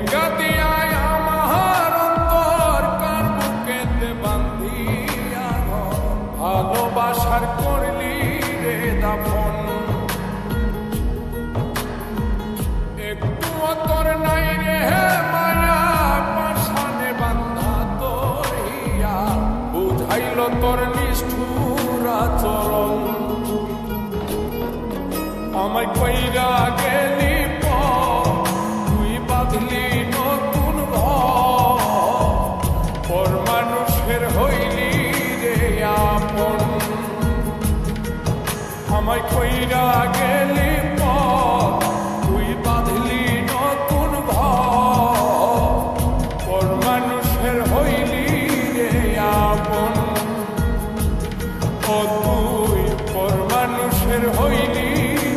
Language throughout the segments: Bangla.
ভাঙ্গা দিয়ায় আমার অন্তর কার বুকেতে বান্ধিয়া ভালোবাসার করলি রে দাফন। একটু তোর নাই রে মায়া পাশানে বান্ধা তোর হিয়া বুঝাইল তোর নিষ্ঠুর আচরণ। আমায় কইরা গেলি তুই বাঁধলি নতুন ঘর মানুষের হইলি রে আপন। আমায় কইরা গেলি তুই বাঁধলি নতুন ঘর মানুষের হইলি রে আপন। ও তুই পর মানুষের হইলি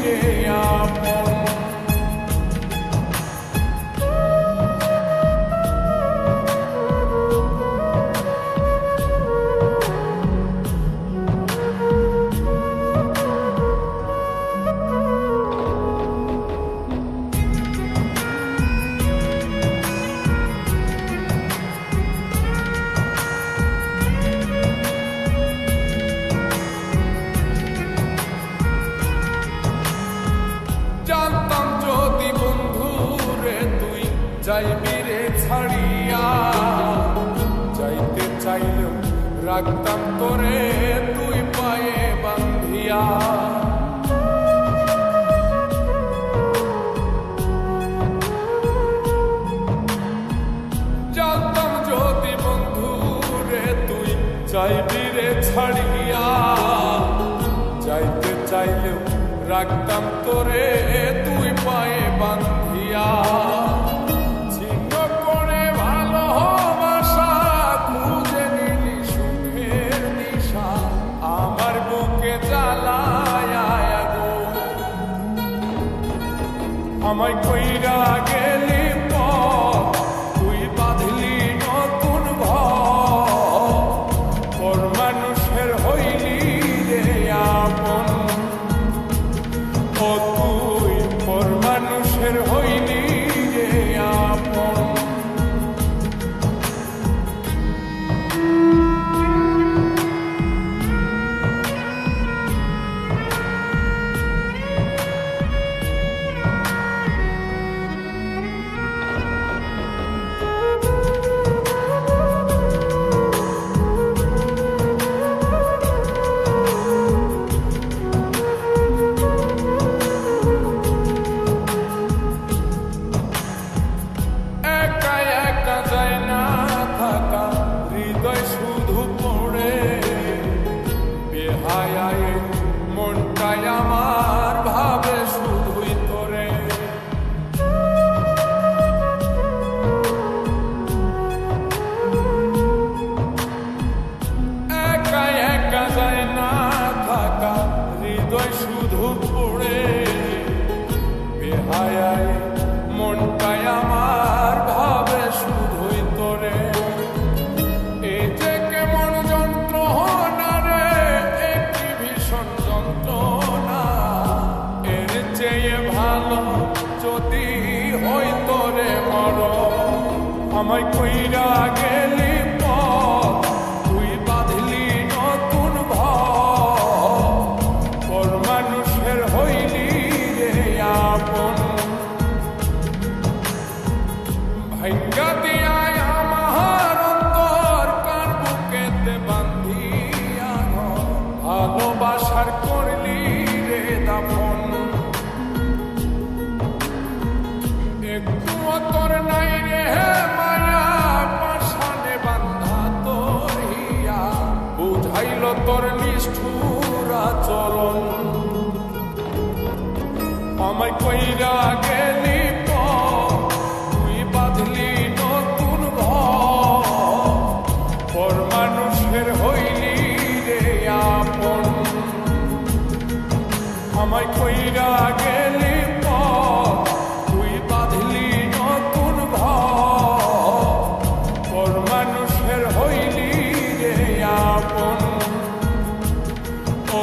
রে আপন। জানতাম যদি বন্ধু রে তুই যাইবি রে ছাড়িয়া, যাইতে চাইলেও রাখতাম তোরে তুই পায়ে বান্ধিয়া। জানতাম যদি বন্ধু রে তুই যাইবি রে ছাড়িয়া, যাইতে চাইলেও রাখতাম তোরে তুই পায়ে বান্ধিয়া। ছিন্ন করে ভালোবাসা খুঁজে নিলি সুখের দিশা আমার বুকে জ্বালায় গো। আমায় কইরা গেলি তুই বাঁধলি নতুন ঘর মানুষের হইলি রে আপন। ও তুই পর মানুষের হইলি রে আপন। মনটাই আমার ভাবে শুধুই তোরে। একা একা যায় না থাকা হৃদয় শুধু পড়ে। বেহায়ায় মনটাই আমার ভাবে শুধুই তোরে। এই যে কেমন যন্ত্রণা রে একটি ভীষণ যন্ত্রণা, এর চেয়ে ভালো যদি হইতো রে মরণ। আমায় কইরা গেলি তুই বাঁধলি নতুন ঘর মানুষের হইলি রে আপন। ভাঙ্গা দিয়ায় আমার অন্তর কার বুকেতে বান্ধিয়া ভালোবাসার করলি রে দাফন। একটু তোর নাই রে মায়া পাশানে বান্ধা তোর হিয়া বুঝাইল তোর নিষ্ঠুর আচরণ। আমায় কইরা গেলি তুই বাঁধলি নতুন ঘর মানুষের হইলি রে আপন। আমায় কইরা গেলি তুই বাঁধলি নতুন ঘর মানুষের হইলি রে আপন। ও